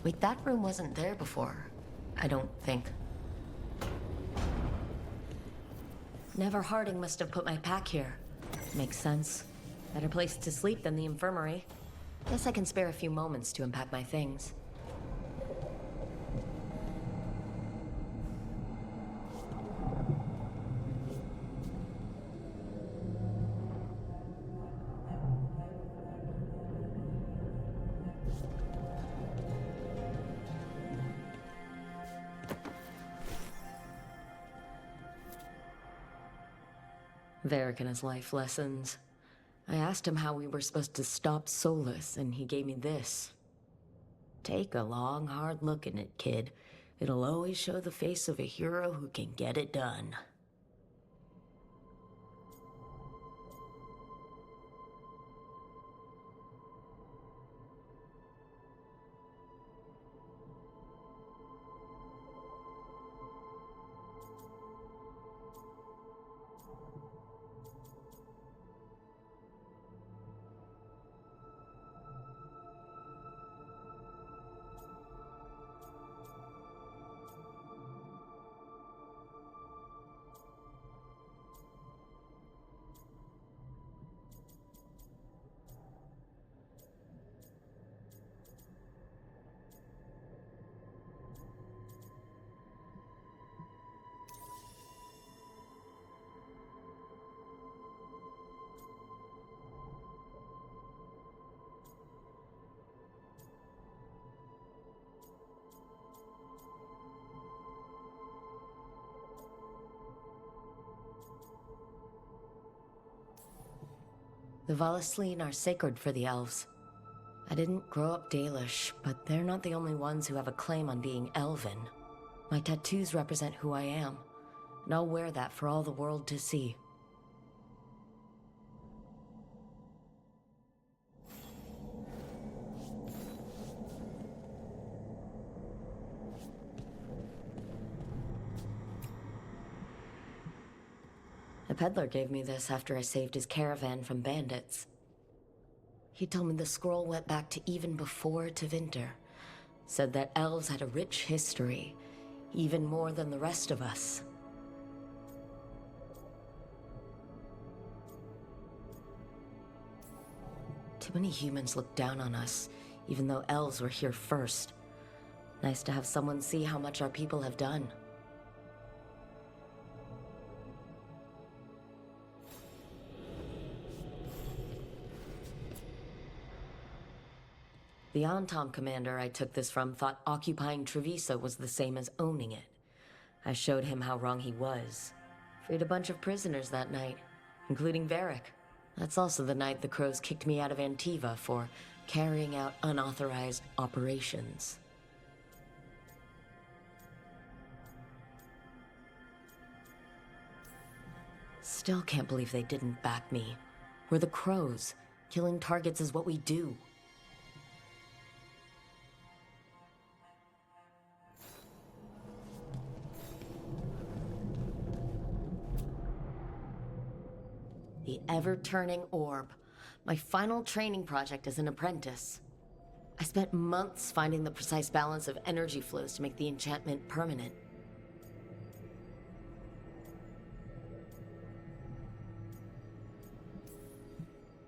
Wait, that room wasn't there before. I don't think. Never Harding must have put my pack here. Makes sense. Better place to sleep than the infirmary. Guess I can spare a few moments to unpack my things. Varric and his life lessons. I asked him how we were supposed to stop Solus, and he gave me this. Take a long, hard look at it, kid. It'll always show the face of a hero who can get it done. The Valesline are sacred for the elves. I didn't grow up Dalish, but they're not the only ones who have a claim on being elven. My tattoos represent who I am, and I'll wear that for all the world to see. A peddler gave me this after I saved his caravan from bandits. He told me the scroll went back to even before Tevinter. Said that elves had a rich history, even more than the rest of us. Too many humans look down on us, even though elves were here first. Nice to have someone see how much our people have done. The Antom commander I took this from thought occupying Treviso was the same as owning it. I showed him how wrong he was. Freed a bunch of prisoners that night, including Varric. That's also the night the Crows kicked me out of Antiva for carrying out unauthorized operations. Still can't believe they didn't back me. We're the Crows. Killing targets is what we do. The ever-turning orb. My final training project as an apprentice. I spent months finding the precise balance of energy flows to make the enchantment permanent.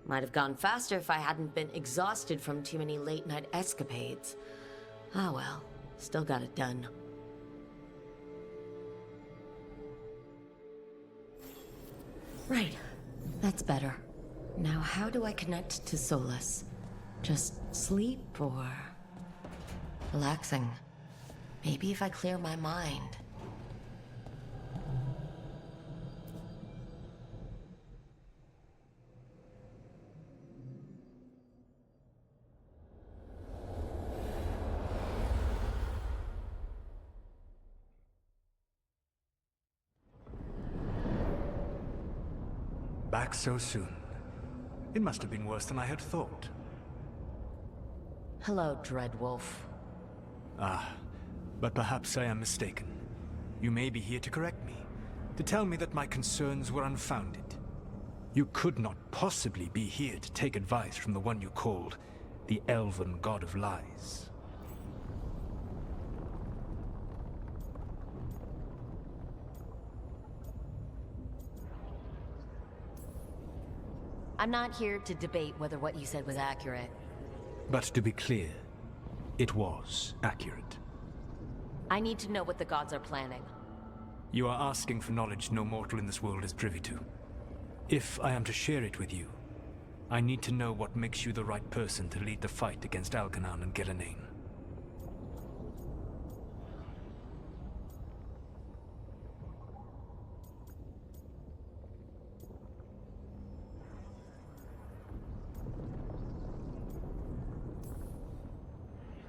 Might have gone faster if I hadn't been exhausted from too many late-night escapades. Ah well, still got it done. Right. That's better. Now how do I connect to Solus? Just sleep or... relaxing? Maybe if I clear my mind. Back so soon. It must have been worse than I had thought. Hello, Dreadwolf. Ah, but perhaps I am mistaken. You may be here to correct me, to tell me that my concerns were unfounded. You could not possibly be here to take advice from the one you called the Elven God of Lies. I'm not here to debate whether what you said was accurate. But to be clear, it was accurate. I need to know what the gods are planning. You are asking for knowledge no mortal in this world is privy to. If I am to share it with you, I need to know what makes you the right person to lead the fight against Algernon and Gillenane.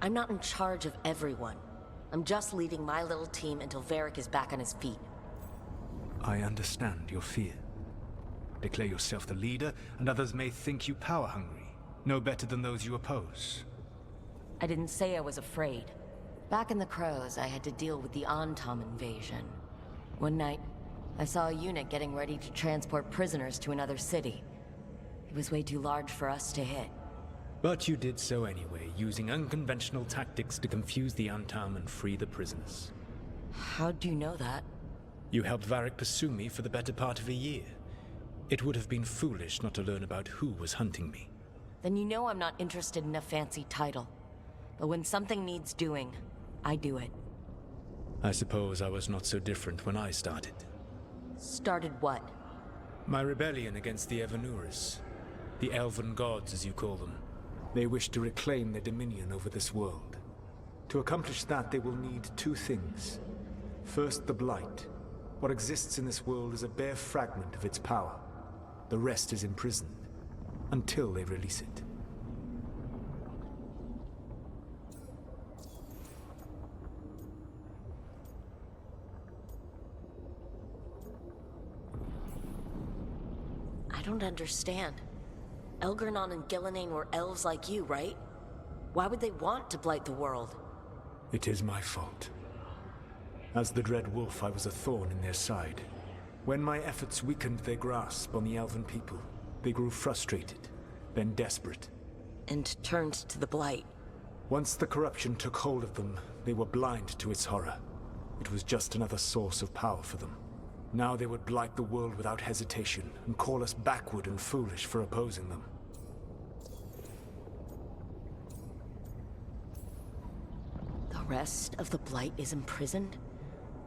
I'm not in charge of everyone. I'm just leading my little team until Varric is back on his feet. I understand your fear. Declare yourself the leader, and others may think you power-hungry, no better than those you oppose. I didn't say I was afraid. Back in the Crows, I had to deal with the Antom invasion. One night, I saw a unit getting ready to transport prisoners to another city. It was way too large for us to hit. But you did so anyway, using unconventional tactics to confuse the Antom and free the prisoners. How'd you know that? You helped Varric pursue me for the better part of a year. It would have been foolish not to learn about who was hunting me. Then you know I'm not interested in a fancy title. But when something needs doing, I do it. I suppose I was not so different when I started. Started what? My rebellion against the Evanuris. The Elven Gods, as you call them. They wish to reclaim their dominion over this world. To accomplish that, they will need two things. First, the Blight. What exists in this world is a bare fragment of its power. The rest is imprisoned, until they release it. I don't understand. Algernon and Gillenane were elves like you, right? Why would they want to blight the world? It is my fault. As the Dread Wolf, I was a thorn in their side. When my efforts weakened their grasp on the Elven people, they grew frustrated, then desperate. And turned to the Blight. Once the corruption took hold of them, they were blind to its horror. It was just another source of power for them. Now they would blight the world without hesitation, and call us backward and foolish for opposing them. The rest of the Blight is imprisoned?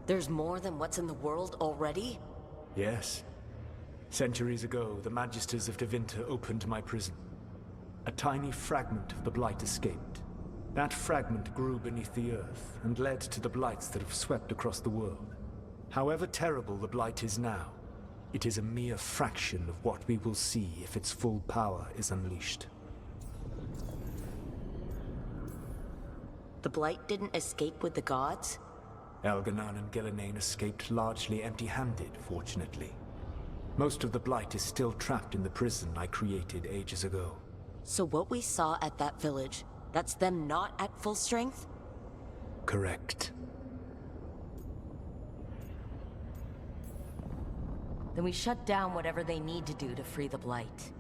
There's more than what's in the world already? Yes. Centuries ago, the Magisters of Tevinter opened my prison. A tiny fragment of the Blight escaped. That fragment grew beneath the earth, and led to the Blights that have swept across the world. However terrible the Blight is now, it is a mere fraction of what we will see if its full power is unleashed. The Blight didn't escape with the gods? Algernon and Gillenane escaped largely empty-handed, fortunately. Most of the Blight is still trapped in the prison I created ages ago. So what we saw at that village, that's them not at full strength? Correct. Then we shut down whatever they need to do to free the Blight.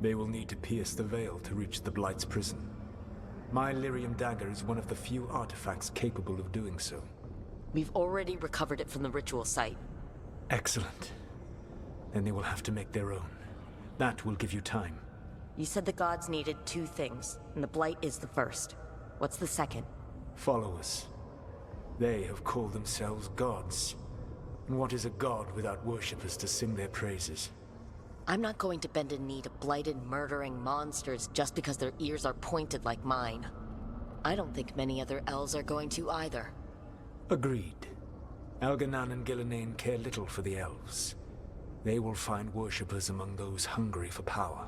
They will need to pierce the veil to reach the Blight's prison. My Lyrium dagger is one of the few artifacts capable of doing so. We've already recovered it from the ritual site. Excellent. Then they will have to make their own. That will give you time. You said the gods needed two things, and the Blight is the first. What's the second? Followers. They have called themselves gods. And what is a god without worshippers to sing their praises? I'm not going to bend a knee to blighted, murdering monsters just because their ears are pointed like mine. I don't think many other elves are going to either. Agreed. Algernon and Gillenane care little for the elves. They will find worshippers among those hungry for power.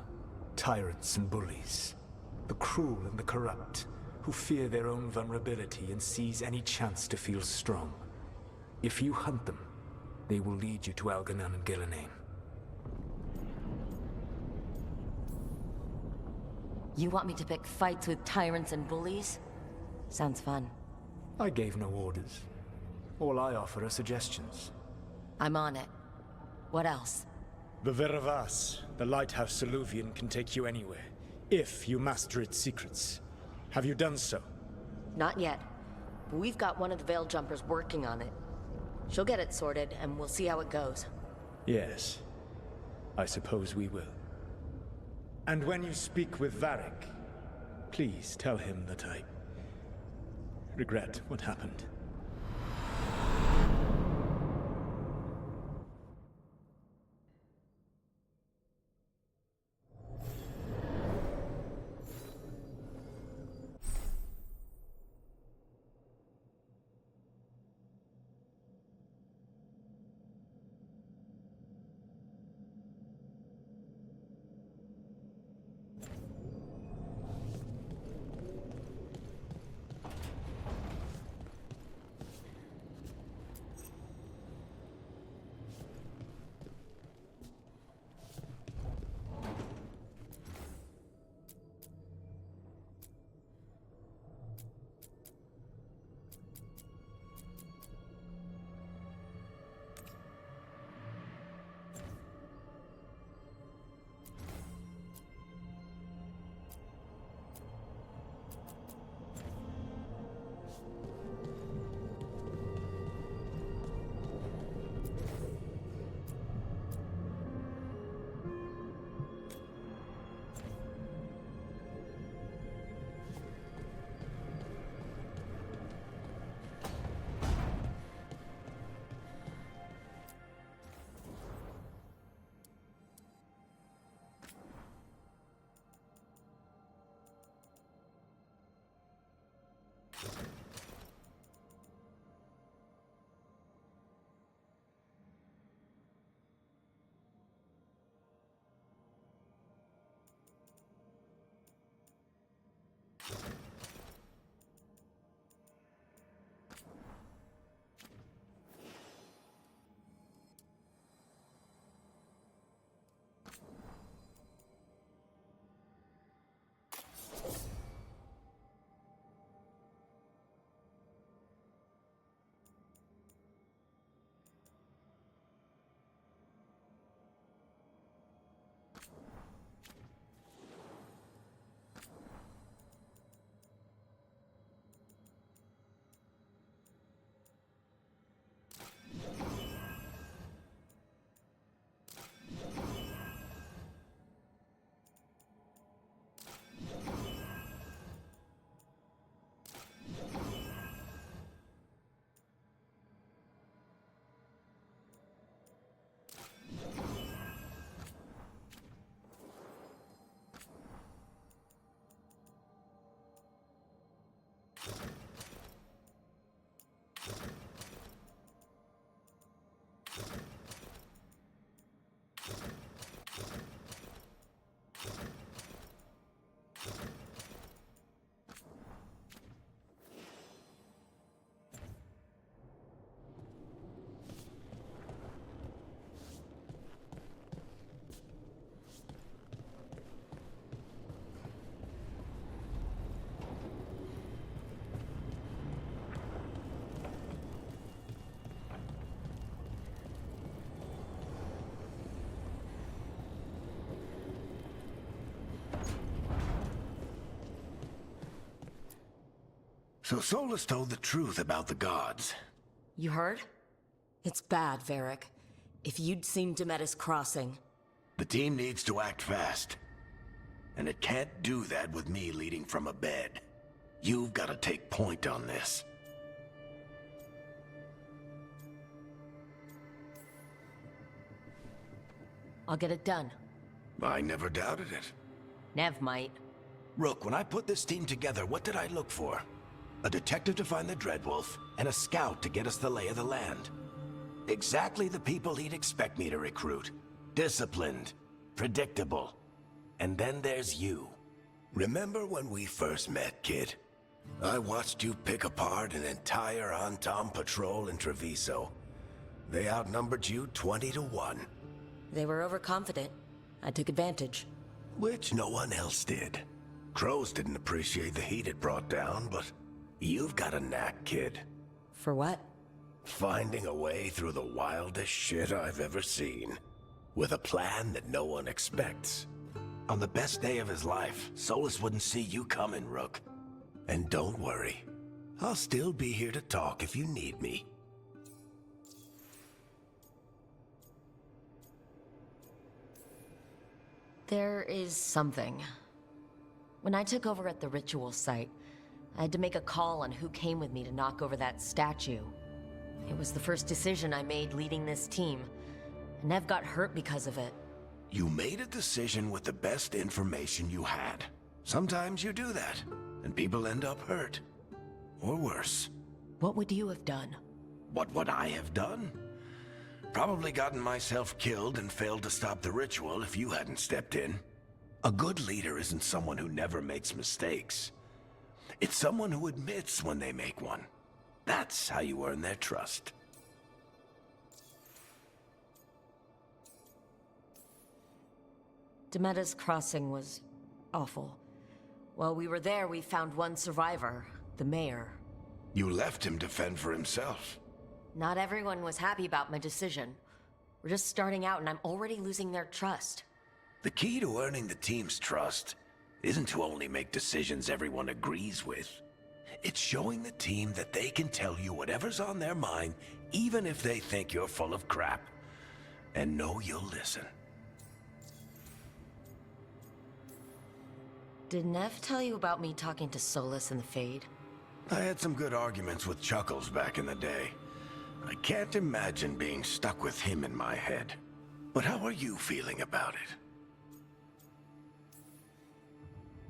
Tyrants and bullies. The cruel and the corrupt, who fear their own vulnerability and seize any chance to feel strong. If you hunt them, they will lead you to Algernon and Gillenane. You want me to pick fights with tyrants and bullies? Sounds fun. I gave no orders. All I offer are suggestions. I'm on it. What else? The Veravas, the Lighthouse Soluvian, can take you anywhere, if you master its secrets. Have you done so? Not yet. But we've got one of the Veil Jumpers working on it. She'll get it sorted, and we'll see how it goes. Yes. I suppose we will. And when you speak with Varric, please tell him that I regret what happened. So Solus told the truth about the gods. You heard? It's bad, Varric. If you'd seen Demetis crossing... The team needs to act fast. And it can't do that with me leading from a bed. You've got to take point on this. I'll get it done. I never doubted it. Neve might. Rook, when I put this team together, what did I look for? A detective to find the Dreadwolf, and a scout to get us the lay of the land. Exactly the people he'd expect me to recruit. Disciplined, predictable. And then there's you. Remember when we first met, kid? I watched you pick apart an entire Antom patrol in Treviso. They outnumbered you 20 to 1. They were overconfident. I took advantage. Which no one else did. Crows didn't appreciate the heat it brought down, but you've got a knack, kid. For what? Finding a way through the wildest shit I've ever seen. With a plan that no one expects. On the best day of his life, Solus wouldn't see you coming, Rook. And don't worry. I'll still be here to talk if you need me. There is something. When I took over at the ritual site, I had to make a call on who came with me to knock over that statue. It was the first decision I made leading this team. Neve got hurt because of it. You made a decision with the best information you had. Sometimes you do that, and people end up hurt. Or worse. What would you have done? What would I have done? Probably gotten myself killed and failed to stop the ritual if you hadn't stepped in. A good leader isn't someone who never makes mistakes. It's someone who admits when they make one. That's how you earn their trust. Demeda's crossing was awful. While we were there, we found one survivor, the mayor. You left him to fend for himself. Not everyone was happy about my decision. We're just starting out and I'm already losing their trust. The key to earning the team's trust isn't to only make decisions everyone agrees with. It's showing the team that they can tell you whatever's on their mind, even if they think you're full of crap. And know you'll listen. Did Neve tell you about me talking to Solus in the Fade? I had some good arguments with Chuckles back in the day. I can't imagine being stuck with him in my head. But how are you feeling about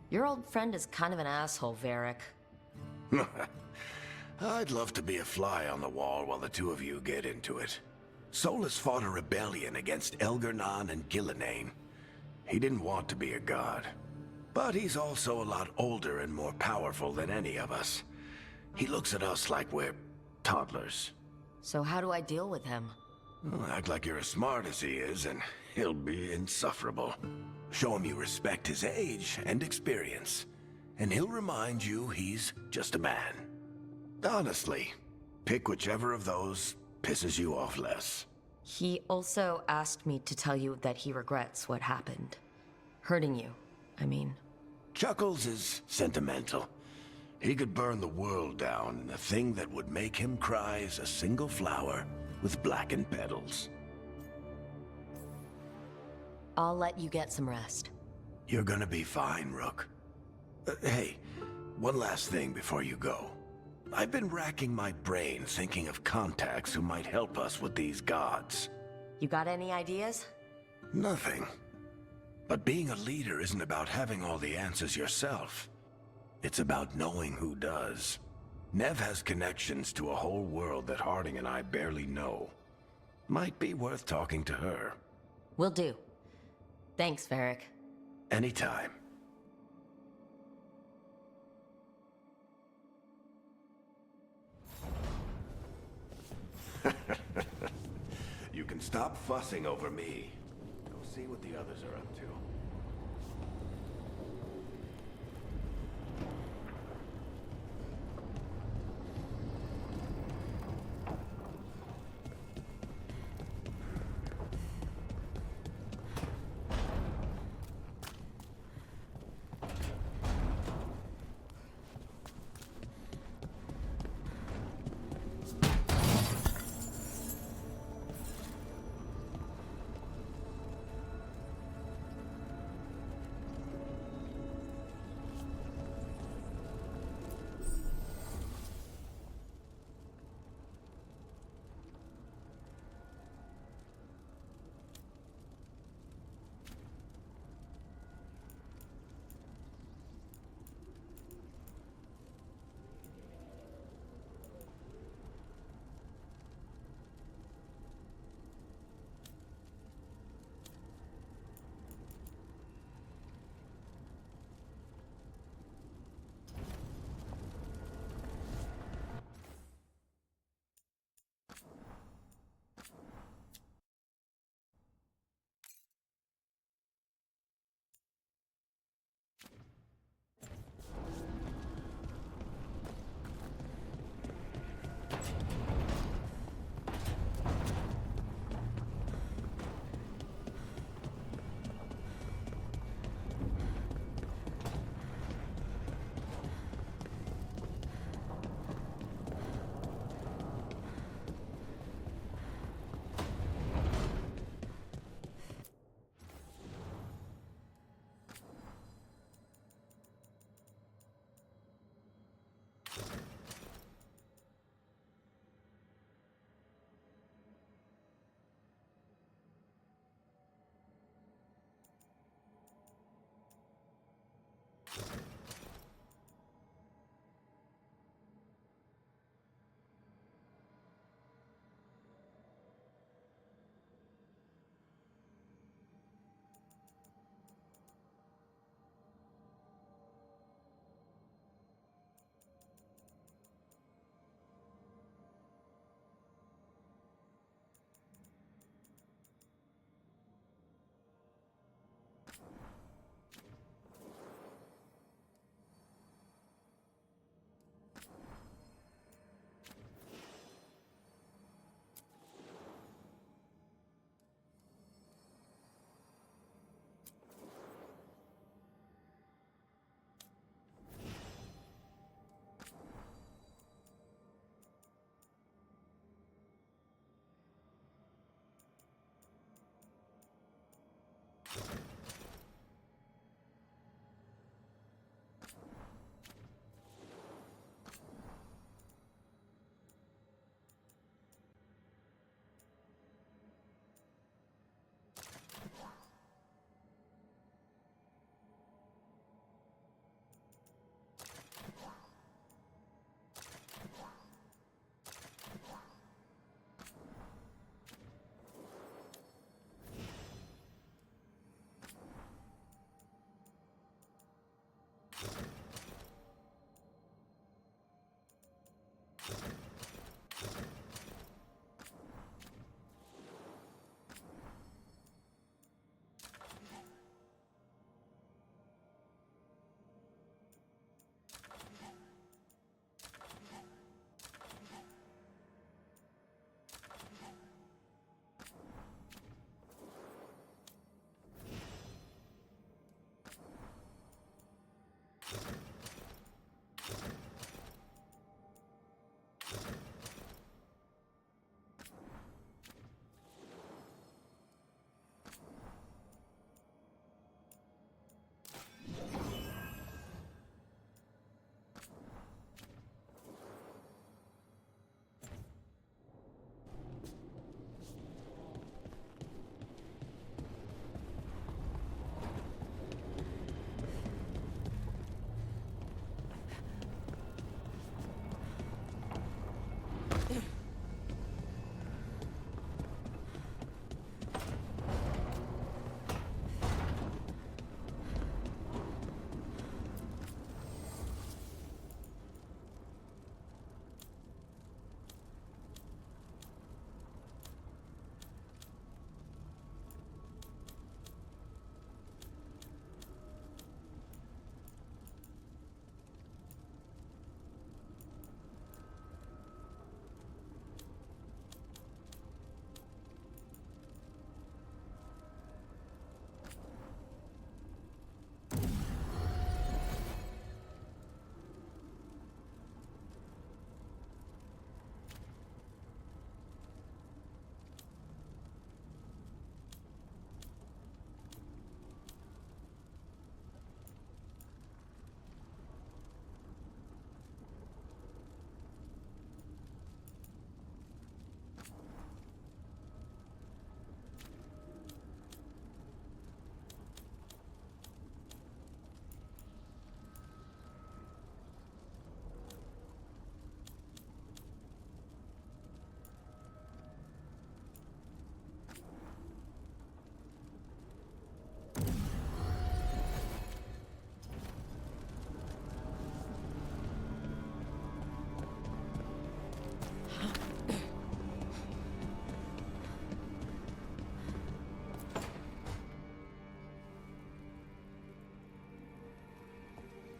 Your old friend is kind of an asshole, Varric. it? I'd love to be a fly on the wall while the two of you get into it. Solus fought a rebellion against Elgernon and Gillenane. He didn't want to be a god. But he's also a lot older and more powerful than any of us. He looks at us like we're toddlers. So how do I deal with him? Well, act like you're as smart as he is, and he'll be insufferable. Show him you respect his age and experience, and he'll remind you he's just a man. Honestly, pick whichever of those pisses you off less. He also asked me to tell you that he regrets what happened. Hurting you, I mean. Chuckles is sentimental. He could burn the world down, and the thing that would make him cry is a single flower with blackened petals. I'll let you get some rest. You're gonna be fine, Rook. Hey, one last thing before you go. I've been racking my brain thinking of contacts who might help us with these gods. You got any ideas? Nothing. But being a leader isn't about having all the answers yourself. It's about knowing who does. Neve has connections to a whole world that Harding and I barely know. Might be worth talking to her. Will do. Thanks, Varric. Anytime. You can stop fussing over me. Go see what the others are up to.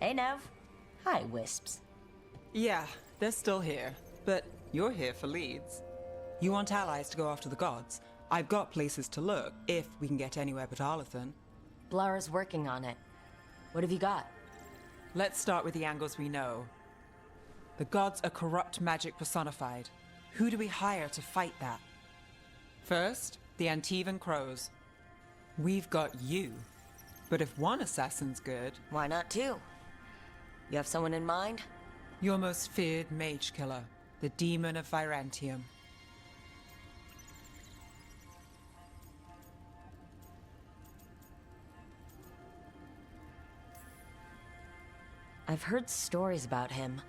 Hey, Neve. Hi, Wisps. Yeah, they're still here, but you're here for leads. You want allies to go after the gods? I've got places to look, if we can get anywhere but Arlathan. Blara's working on it. What have you got? Let's start with the angles we know. The gods are corrupt magic personified. Who do we hire to fight that? First, the Antivan Crows. We've got you. But if one assassin's good... Why not two? You have someone in mind? Your most feared mage killer, the Demon of Virantium. I've heard stories about him.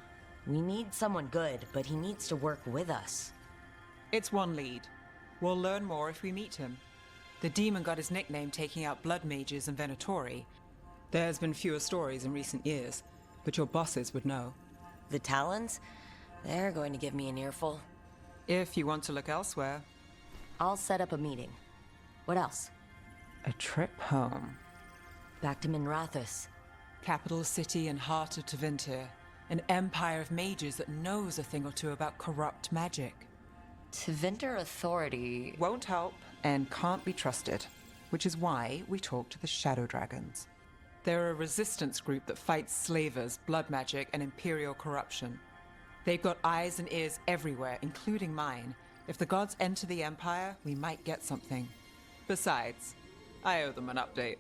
We need someone good, but he needs to work with us. It's one lead. We'll learn more if we meet him. The demon got his nickname taking out blood mages and Venatori. There's been fewer stories in recent years, but your bosses would know. The Talons? They're going to give me an earful. If you want to look elsewhere. I'll set up a meeting. What else? A trip home. Back to Minrathous. Capital city and heart of Tevinter. An empire of mages that knows a thing or two about corrupt magic. Tevinter Authority... Won't help and can't be trusted, which is why we talk to the Shadow Dragons. They're a resistance group that fights slavers, blood magic, and imperial corruption. They've got eyes and ears everywhere, including mine. If the gods enter the Empire, we might get something. Besides, I owe them an update.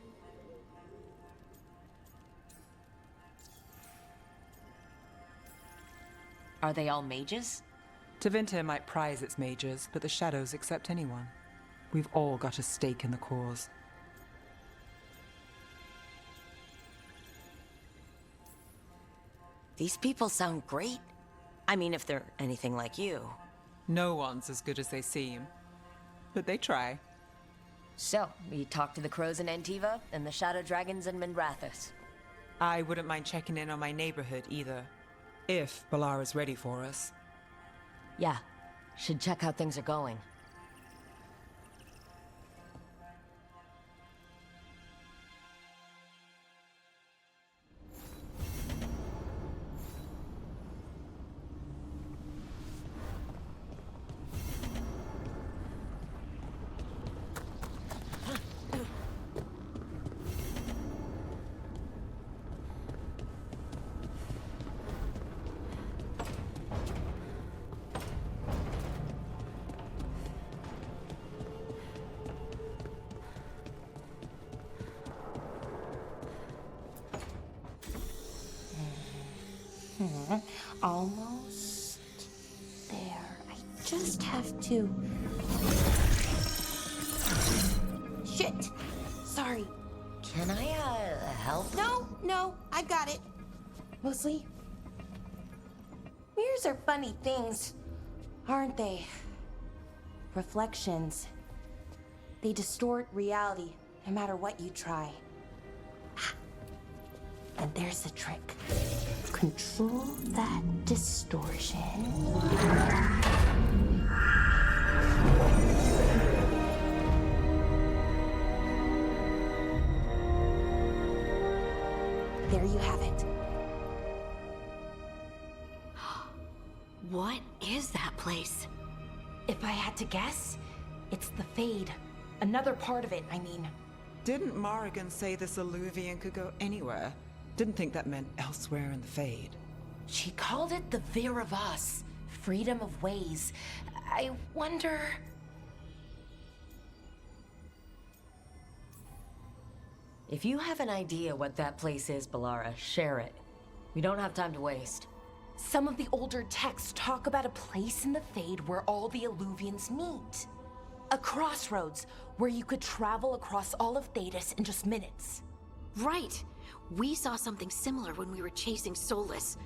Are they all mages? Tevinter might prize its mages, but the Shadows accept anyone. We've all got a stake in the cause. These people sound great. I mean, if they're anything like you. No one's as good as they seem. But they try. So, we talked to the Crows in Antiva and the Shadow Dragons in Minrathous. I wouldn't mind checking in on my neighborhood either. If Balara's ready for us. Yeah, should check how things are going. Almost there. I just have to... Shit! Sorry. Can I, help? No, I got it. Mostly, mirrors are funny things, aren't they? Reflections. They distort reality, no matter what you try. And there's the trick. Control that distortion. There you have it. What is that place? If I had to guess, it's the Fade. Another part of it, I mean. Didn't Morrigan say this Alluvian could go anywhere? Didn't think that meant elsewhere in the Fade. She called it the Vir of Us. Freedom of ways. I wonder... If you have an idea what that place is, Balara, share it. We don't have time to waste. Some of the older texts talk about a place in the Fade where all the Alluvians meet. A crossroads where you could travel across all of Thedas in just minutes. Right. We saw something similar when we were chasing Solus.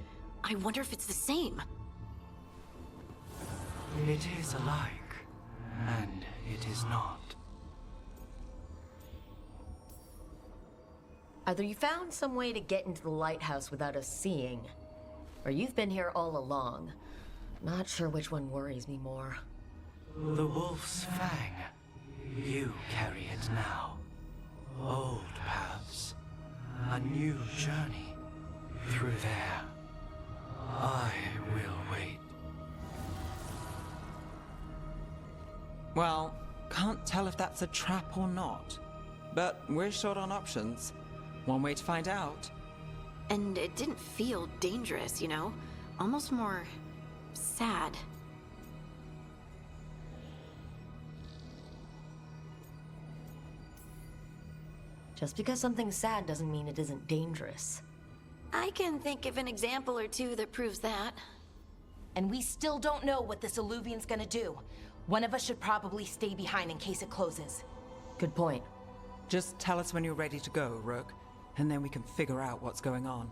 I wonder if it's the same. It is alike, and it is not. Either you found some way to get into the Lighthouse without us seeing, or you've been here all along. Not sure which one worries me more. The wolf's fang. You carry it now. Old paths. A new journey. through there. I will wait. Well, can't tell if that's a trap or not. But we're short on options. One way to find out. And it didn't feel dangerous, you know? Almost more sad. Just because something's sad doesn't mean it isn't dangerous. I can think of an example or two that proves that. And we still don't know what this Illuvian's gonna do. One of us should probably stay behind in case it closes. Good point. Just tell us when you're ready to go, Rook, and then we can figure out what's going on.